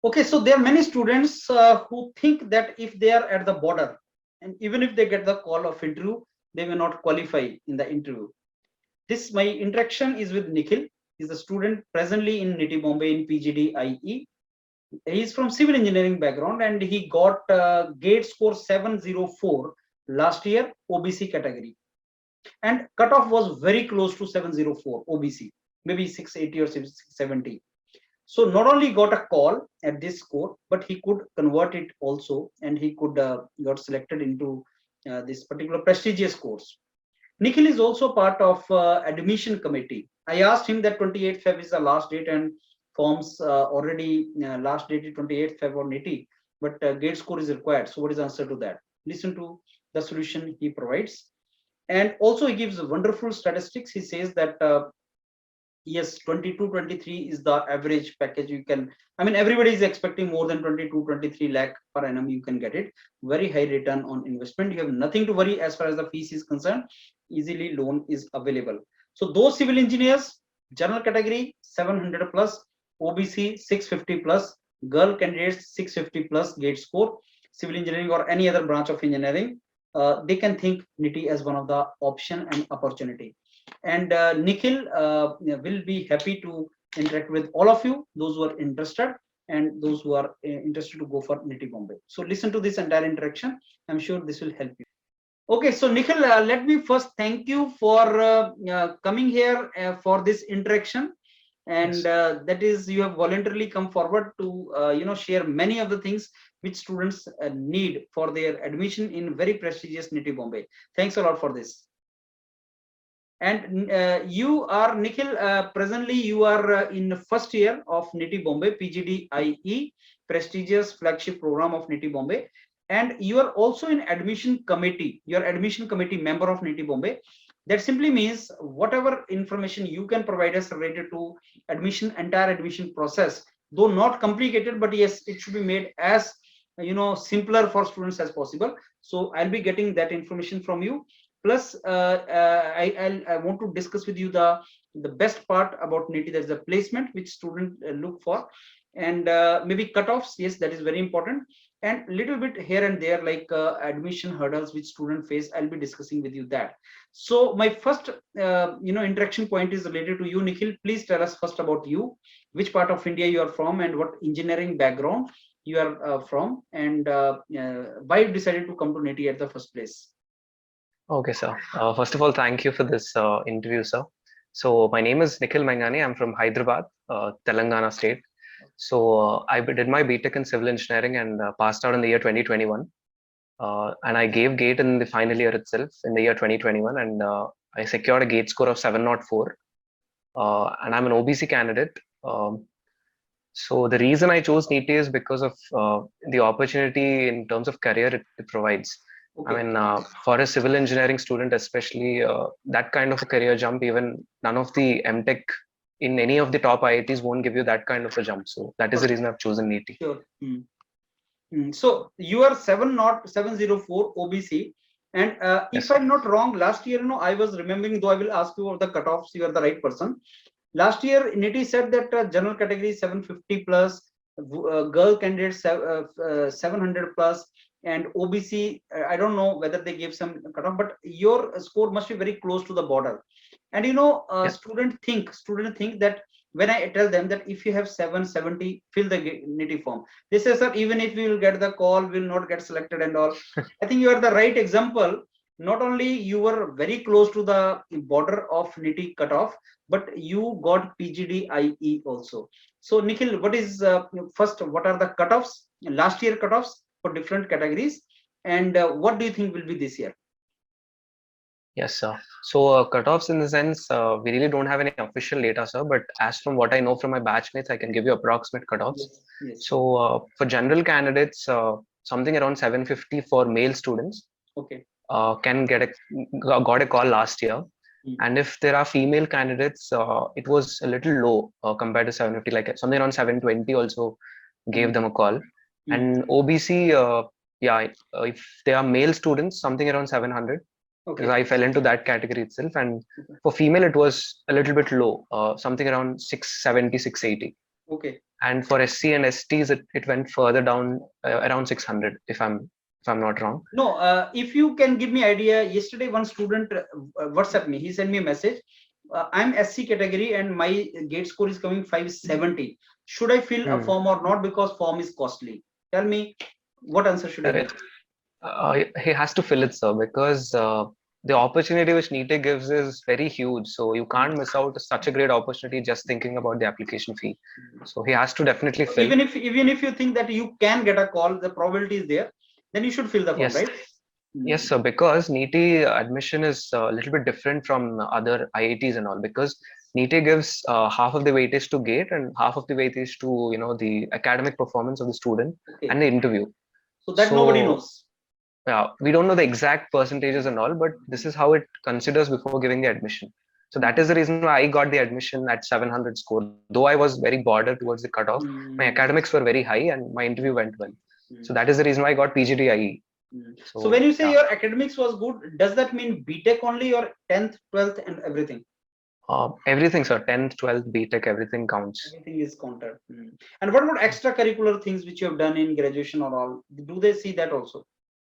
Okay, so there are many students who think that if they are at the border, and even if they get the call of interview, they may not qualify in the interview. This my interaction is with Nikhil. He's a student presently in NITIE Bombay in PGDIE. He's from civil engineering background and he got GATE score 704 last year, OBC category, and cutoff was very close to 704 OBC, maybe 680 or 670. So not only got a call at this score, but he could convert it also, and he could got selected into this particular prestigious course. Nikhil is also part of admission committee. I asked him that 28th Feb is the last date, and forms already last date is 28th Feb or NITIE, but GATE score is required. So what is the answer to that? Listen to the solution he provides. And also he gives wonderful statistics. He says that yes, 22-23 is the average package you can. I mean, everybody is expecting more than 22-23 lakh per annum. You can get it. Very high return on investment. You have nothing to worry as far as the fees is concerned. Easily loan is available. So those civil engineers, general category 700 plus, OBC 650 plus, girl candidates 650 plus GATE score, civil engineering or any other branch of engineering, they can think NITIE as one of the option and opportunity. And Nikhil will be happy to interact with all of you, those who are interested and those who are interested to go for NITIE Bombay. So listen to this entire interaction. I'm sure this will help you. Okay, so Nikhil, let me first thank you for coming here for this interaction, and Yes. that is you have voluntarily come forward to share many of the things which students need for their admission in very prestigious NITIE Bombay. Thanks a lot for this. And you are Nikhil. Presently, you are in first year of NITIE Bombay PGDIE, prestigious flagship program of NITIE Bombay, and you are also in admission committee. You are admission committee member of NITIE Bombay. That simply means whatever information you can provide us related to admission, entire admission process, though not complicated, but yes, it should be made as simpler for students as possible. So I'll be getting that information from you. Plus I want to discuss with you the best part about NITIE, that's the placement which student look for, and maybe cutoffs. Yes, that is very important, and little bit here and there like admission hurdles which student face. I'll be discussing with you that. So my first interaction point is related to you, Nikhil. Please tell us first about you, which part of India you are from and what engineering background you are from, and why you decided to come to NITIE at the first place. Okay, sir. First of all, thank you for this interview, sir. So my name is Nikhil Mangani. I'm from Hyderabad, Telangana state. So I did my BTech in civil engineering and passed out in the year 2021. And I gave GATE in the final year itself in the year 2021, and I secured a GATE score of 704. And I'm an OBC candidate. So the reason I chose NITIE is because of the opportunity in terms of career it provides. Okay. I mean, for a civil engineering student, especially that kind of a career jump, even none of the MTech in any of the top IITs won't give you that kind of a jump. So that is the reason I've chosen NITIE. Sure. So you are 704 OBC, and Yes, if I'm not wrong, last year, I was remembering, though I will ask you of the cutoffs, you are the right person. Last year, NITIE said that general category 750 plus, girl candidates 700 plus, and OBC, I don't know whether they gave some cutoff, but your score must be very close to the border. And yes, student think that when I tell them that if you have 770, fill the NITIE form. They say, sir, even if we will get the call, we will not get selected and all. I think you are the right example. Not only you were very close to the border of NITIE cutoff, but you got PGDIE also. So Nikhil, what is first? What are the cutoffs? Last year cutoffs for different categories, and what do you think will be this year? yes, sir. So cutoffs in the sense, we really don't have any official data, sir. But as from what I know from my batchmates, I can give you approximate cutoffs. Yes, yes. So for general candidates, something around 750 for male students. Okay. Can got a call last year. And if there are female candidates, it was a little low compared to 750, like something around 720 also gave them a call. And OBC, if they are male students, something around 700. Okay. Because I fell into that category itself. And for female, it was a little bit low, something around 670, 680. Okay. and for SC and STs, it went further down around 600, if I'm not wrong. No, if you can give me idea, yesterday one student WhatsApp me, he sent me a message. I'm SC category and my gate score is coming 570. Should I fill a form or not, because form is costly? Tell me, what answer should I give? He has to fill it, sir, because the opportunity which NITIE gives is very huge. So you can't miss out such a great opportunity just thinking about the application fee. So he has to definitely fill. Even if you think that you can get a call, the probability is there, then you should fill the form, Yes. right? Yes, sir, because NITIE admission is a little bit different from other IITs and all, because NITIE gives half of the weightage to GATE and half of the weightage to the academic performance of the student and the interview. So that nobody knows. Yeah, we don't know the exact percentages and all, but this is how it considers before giving the admission. So that is the reason why I got the admission at 700 score. Though I was very border towards the cutoff, my academics were very high and my interview went well. So that is the reason why I got PGDIE. So when you say your academics was good, does that mean BTech only, or 10th, 12th and everything? Everything, sir. 10th, 12th, BTech, everything counts. Everything is counted. And what about extracurricular things which you have done in graduation or all? Do they see that also?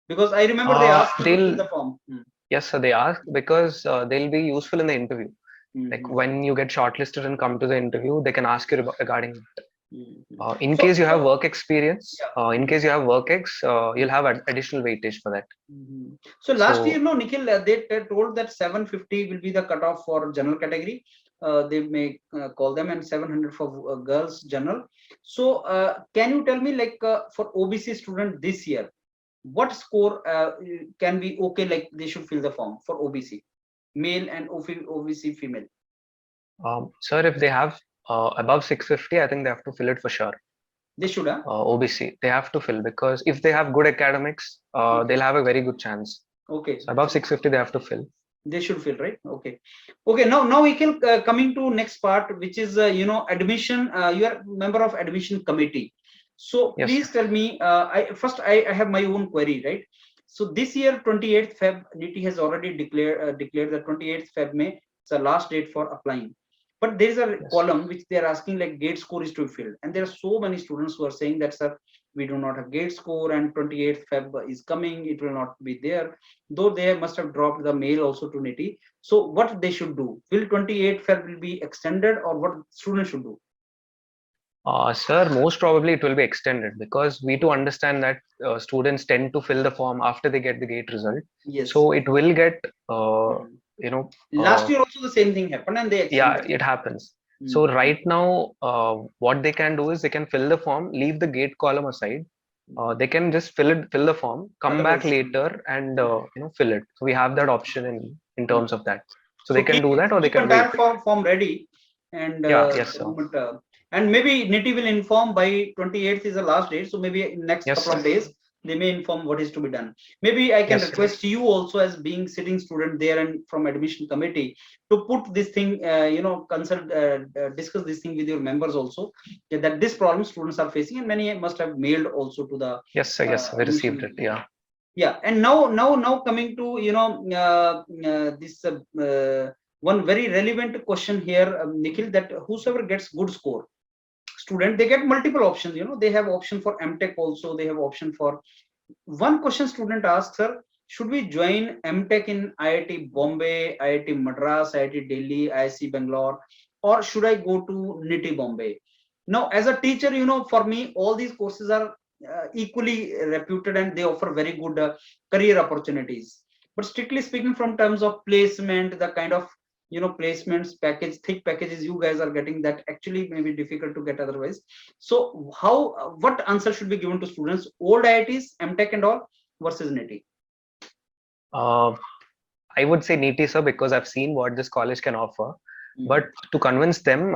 Because I remember they asked you to fill the form. Yes, sir, they ask, because they'll be useful in the interview. Like when you get shortlisted and come to the interview, they can ask you regarding it. In case you have work experience, in case you have work ex, you'll have additional weightage for that. So last year, no, Nikhil, they told that 750 will be the cutoff for general category. They may call them, and 700 for girls general. So can you tell me, like for OBC student this year, what score can be okay, like they should fill the form for OBC, male and OBC female? Sir, if they have above 650, I think they have to fill it for sure. They should, huh? OBC, they have to fill, because if they have good academics, they'll have a very good chance. Okay. So above 650, they have to fill. They should fill, right? Okay. Now we can coming to next part, which is admission. You are member of admission committee. So yes, please tell me. I have my own query, right? So this year, 28th Feb, NITIE has already declared the 28th Feb May is the last date for applying. But there is a column which they are asking, like gate score is to be filled, and there are so many students who are saying that, sir, we do not have gate score, and 28th Feb is coming, it will not be there, though they must have dropped the mail also to NITIE. So what they should do? Will 28th Feb will be extended, or what students should do? Sir, most probably it will be extended, because we do understand that students tend to fill the form after they get the gate result. Yes. So it will get last year also the same thing happened, and they extended. It happens. So right now, what they can do is they can fill the form, leave the gate column aside. They can just fill the form, come back later, and fill it. So we have that option in terms of that. So they can do that, or they can wait. Form ready, and yes, and maybe NITIE will inform by 28th is the last date. So maybe in next couple of days they may inform what is to be done. Maybe I can request you also, as being sitting student there and from admission committee, to put this thing, consult, discuss this thing with your members also, that this problem students are facing, and many must have mailed also to the. Yes, sir. Yes, we received it. Yeah. Yeah, and now coming to this one very relevant question here, Nikhil, that whosoever gets good score student, they get multiple options. They have option for MTech also. They have option for one question student asks, sir, should we join MTech in IIT Bombay, IIT Madras, IIT Delhi, IISc Bangalore, or should I go to NITIE Bombay? Now, as a teacher, for me, all these courses are equally reputed, and they offer very good career opportunities. But strictly speaking, from terms of placement, the kind of placements package, thick packages you guys are getting, that actually may be difficult to get otherwise. So what answer should be given to students, old IITs, MTech and all, versus NITIE? I would say NITIE, sir, because I've seen what this college can offer. But to convince them,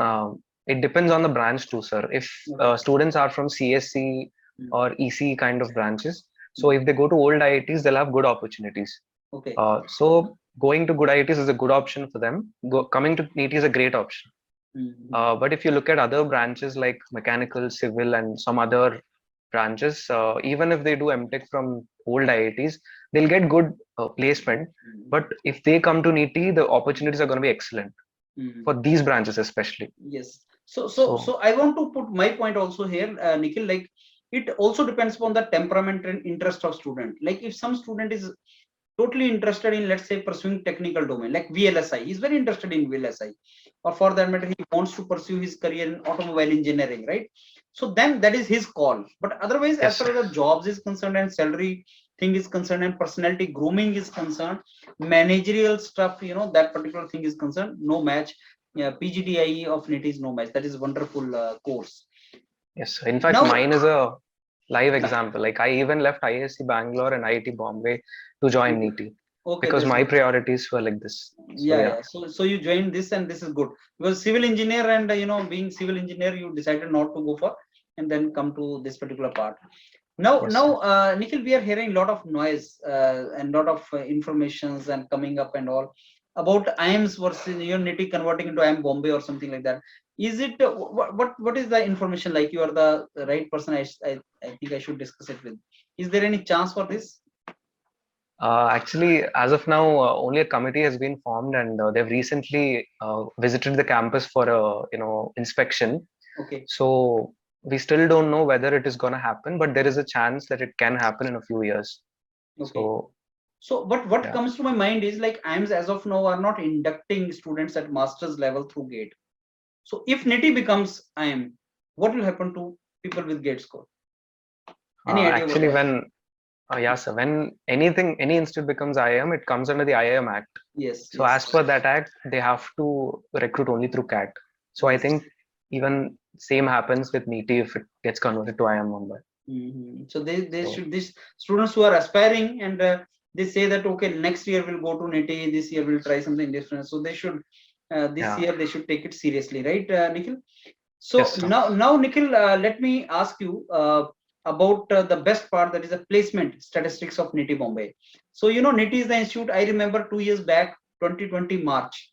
it depends on the branch too, sir. If students are from CSC or EC kind of branches, so if they go to old IITs, they'll have good opportunities. Okay. So going to good IITs is a good option for them. Coming to NITIE is a great option. But if you look at other branches like mechanical, civil, and some other branches, even if they do MTech from old IITs, they'll get good placement. But if they come to NITIE, the opportunities are going to be excellent for these branches especially. Yes. So I want to put my point also here, Nikhil. Like, it also depends upon the temperament and interest of student. Like, if some student is totally interested in, let's say, pursuing technical domain like VLSI, he's very interested in VLSI, or for that matter he wants to pursue his career in automobile engineering, right? So then that is his call. But otherwise, as yes, far as the jobs is concerned and salary thing is concerned and personality grooming is concerned, managerial stuff, that particular thing is concerned, no match. Yeah, PGDIE of NITIE is no match. That is wonderful course. yes. In fact, Now, mine is a live yeah, example. Like I even left IISc Bangalore and IIT Bombay to join NITIE okay, because that's my good. priorities were like this. So Yeah, yeah, yeah. So you joined this, and this is good, because civil engineer, and being civil engineer, you decided not to go for, and then come to this particular part. Now, yes, sir. Nikhil, we are hearing a lot of noise and lot of informations and coming up and all about IIMs versus NITIE converting into IIM Bombay or something like that. Is it what is the information? Like, you are the right person. I think I should discuss it with. Is there any chance for this? Actually, as of now, only a committee has been formed, and they've recently visited the campus for a inspection. Okay. So we still don't know whether it is going to happen, but there is a chance that it can happen in a few years. Okay. So So, but what yeah, comes to my mind is, like, IIMs as of now are not inducting students at master's level through GATE. So if NITIE becomes IIM, what will happen to people with GATE score? Any idea about actually, that? yeah, sir, when any institute becomes IIM, it comes under the IIM Act. Yes, So yes, as per that act, they have to recruit only through CAT. So I yes. think even same happens with NITI if it gets converted to IIM Mumbai. So they So should, these students who are aspiring, and they say that, okay, next year we'll go to NITIE, this year we'll try something different. So they should, this yeah, year they should take it seriously, right, Nikhil? So yes, sir. now, Nikhil, let me ask you about the best part, that is the placement statistics of NITIE Bombay. So NITIE is the institute. I remember 2 years back, 2020 March,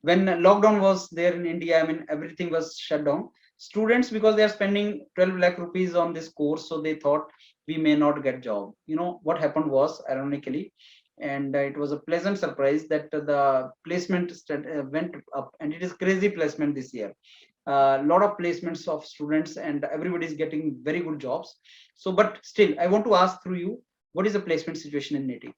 when lockdown was there in India. I mean, everything was shut down. Students, because they are spending 12 lakh rupees on this course, so they thought we may not get job. What happened was, ironically, and it was a pleasant surprise, that the placement went up, and it is crazy placement this year. A lot of placements of students, and everybody is getting very good jobs. So, but still, I want to ask through you, what is the placement situation in NITIE?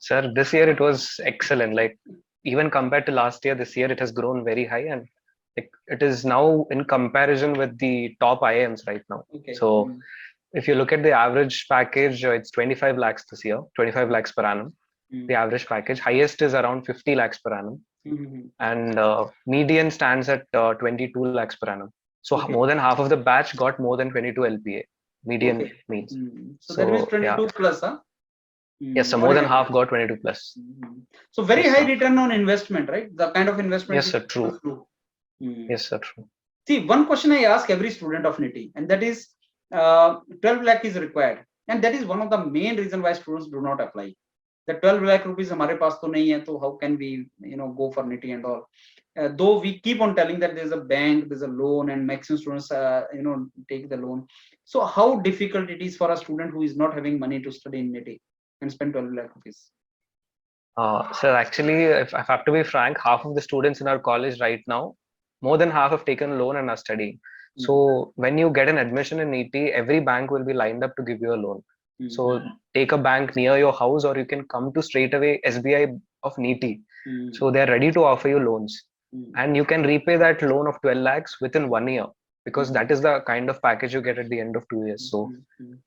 Sir, this year it was excellent. Like even compared to last year, this year it has grown very high, and it is now in comparison with the top IIMs right now. Okay. So if you look at the average package, it's 25 lakhs this year, 25 lakhs per annum. The average package, highest is around 50 lakhs per annum, and median stands at 22 lakhs per annum. So Okay. more than half of the batch got more than 22 LPA. Median Okay. means. So that means So yeah, 22 plus, huh? yes, so What more is than it? half got 22 plus. So very Yes, high sir. return on investment, right? The kind of investment Yes, which sir. students True. do. Yes, sir. True. See, one question I ask every student of NITIE, and that is, 12 lakh is required. And that is one of the main reason why students do not apply. The 12 lakh rupees हमारे पास तो नहीं है, so how can we, go for NITIE and all? Though we keep on telling that there's a bank, there's a loan, and maximum students, take the loan. So how difficult it is for a student who is not having money to study in NITIE and spend 12 lakh rupees? So actually, if I have to be frank, half of the students in our college right now, more than half have taken a loan and are studying. So when you get an admission in NITIE, every bank will be lined up to give you a loan. So take a bank near your house, or you can come to straight away SBI of NITIE. So they're ready to offer you loans, and you can repay that loan of 12 lakhs within 1 year, because that is the kind of package you get at the end of 2 years. So You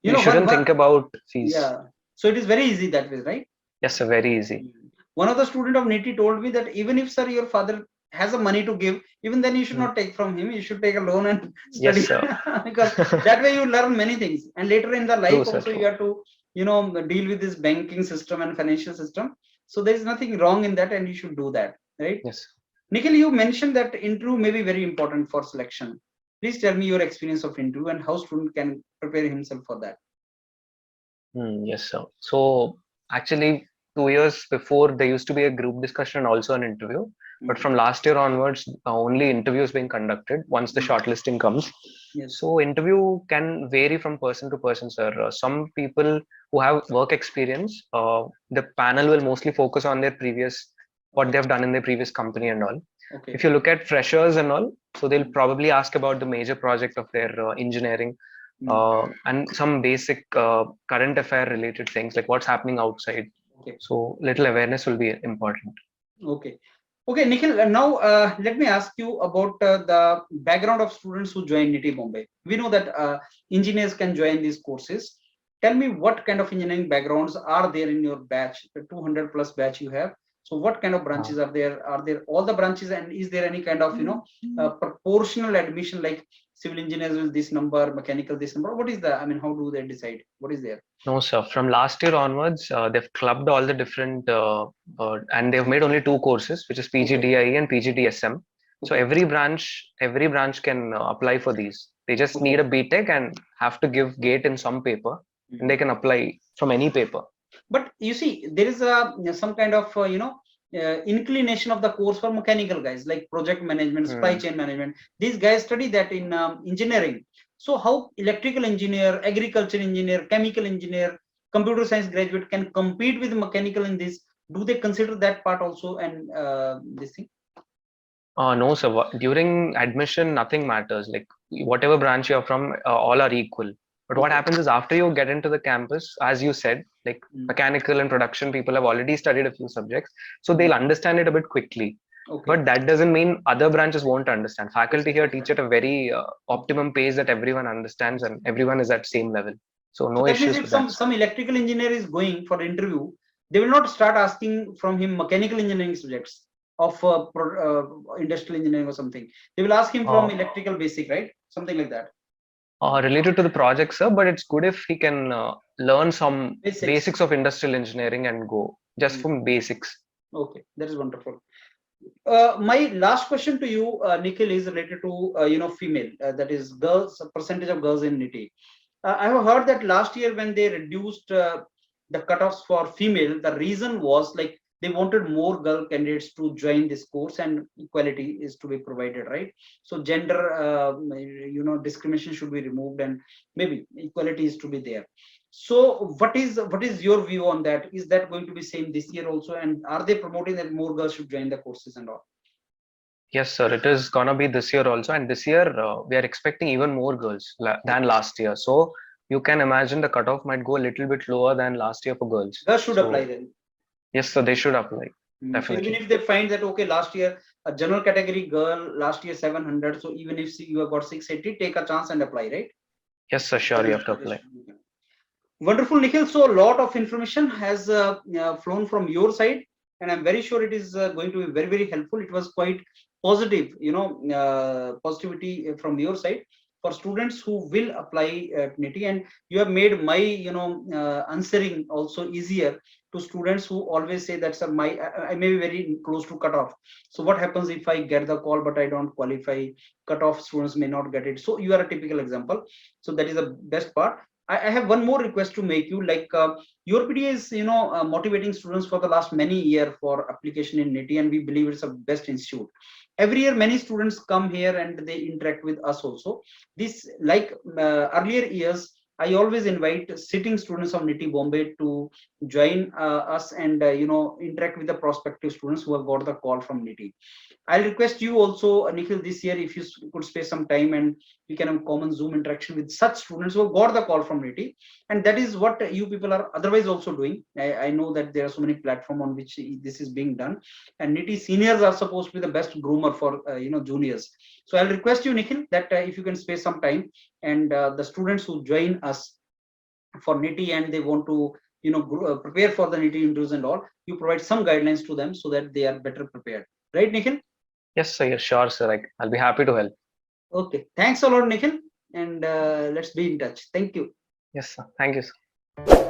you know, shouldn't think about fees. yeah. So it is very easy that way, right? Yes, sir, very easy. One of the student of NITIE told me that even if, sir, your father has a money to give, even then you should not take from him. You should take a loan and study. Yes, sir. Because that way you learn many things, and later in the life True, sir, also you true. have to, deal with this banking system and financial system. So there is nothing wrong in that, and you should do that, right? Yes. Nikhil, you mentioned that interview may be very important for selection. Please tell me your experience of interview and how student can prepare himself for that. Yes, sir. So actually, 2 years before, there used to be a group discussion and also an interview. But from last year onwards, only interviews being conducted once the shortlisting comes. Yes. So interview can vary from person to person, sir. Some people who have work experience, the panel will mostly focus on their previous what they've done in their previous company and all. Okay. If you look at freshers and all, so they'll probably ask about the major project of their engineering, and some basic current affair related things like what's happening outside. Okay. So little awareness will be important. Okay. Okay, Nikhil, now let me ask you about the background of students who join NITIE Bombay. We know that engineers can join these courses. Tell me what kind of engineering backgrounds are there in your batch, the 200 plus batch you have. So what kind of branches are there? Are there all the branches, and is there any kind of, proportional admission, like civil engineers with this number, mechanical this number? What is the, I mean, how do they decide? What is there? No, sir. From last year onwards, they've clubbed all the different, and they've made only two courses, which is PGDIE and PGDSM. So every branch can apply for these. They just need a BTech and have to give GATE in some paper, and they can apply from any paper. But you see, there is some kind of inclination of the course for mechanical guys, like project management, supply chain management. These guys study that in engineering. So how electrical engineer, agriculture engineer, chemical engineer, computer science graduate can compete with mechanical in this? Do they consider that part also, and this thing? No, sir. During admission, nothing matters. Like whatever branch you're from, all are equal. But what happens is after you get into the campus, as you said, like mechanical and production people have already studied a few subjects, so they'll understand it a bit quickly. But that doesn't mean other branches won't understand. Faculty here teach at a very optimum pace that everyone understands and everyone is at same level. So no issues with that. If some electrical engineer is going for interview, they will not start asking from him mechanical engineering subjects of industrial engineering or something. They will ask him from electrical basic, right? Something like that. Related to the project, sir, but it's good if he can learn some basics of industrial engineering and go just from basics. Okay, that is wonderful. My last question to you, Nikhil, is related to female, that is girls, percentage of girls in NITIE. I have heard that last year when they reduced the cutoffs for female, the reason was like they wanted more girl candidates to join this course and equality is to be provided, right? So gender, discrimination should be removed and maybe equality is to be there. So what is your view on that? Is that going to be same this year also? And are they promoting that more girls should join the courses and all? Yes, sir. It is gonna be this year also, and this year we are expecting even more girls than last year. So you can imagine the cutoff might go a little bit lower than last year for girls. Girls should apply then. Yes, so they should apply. Definitely. So even if they find that okay, last year a general category girl, last year 700, so even if you have got 680, take a chance and apply, right? Yes, sir. Sure, you have to apply. Wonderful, Nikhil. So a lot of information has flown from your side, and I'm very sure it is going to be very, very helpful. It was quite positive, positivity from your side for students who will apply at NITIE, and you have made my answering also easier to students who always say that, sir, I may be very close to cutoff. So what happens if I get the call but I don't qualify? Cutoff students may not get it. So you are a typical example. So that is the best part. I have one more request to make you, like YourPedia is motivating students for the last many years for application in NITIE, and we believe it's a best institute. Every year many students come here and they interact with us also. This, like earlier years, I always invite sitting students of NITIE Bombay to join us and interact with the prospective students who have got the call from NITIE. I'll request you also, Nikhil, this year, if you could spare some time and we can have common Zoom interaction with such students who have got the call from NITIE. And that is what you people are otherwise also doing. I know that there are so many platforms on which this is being done, and NITIE seniors are supposed to be the best groomer for juniors. So I'll request you, Nikhil, that if you can spare some time, and the students who join us for NITIE and they want to prepare for the NITIE interviews and all, you provide some guidelines to them so that they are better prepared. Right, Nikhil? Yes, sir. Yes, sure, sir. I'll be happy to help. Okay. Thanks a lot, Nikhil. And let's be in touch. Thank you. Yes, sir. Thank you, sir.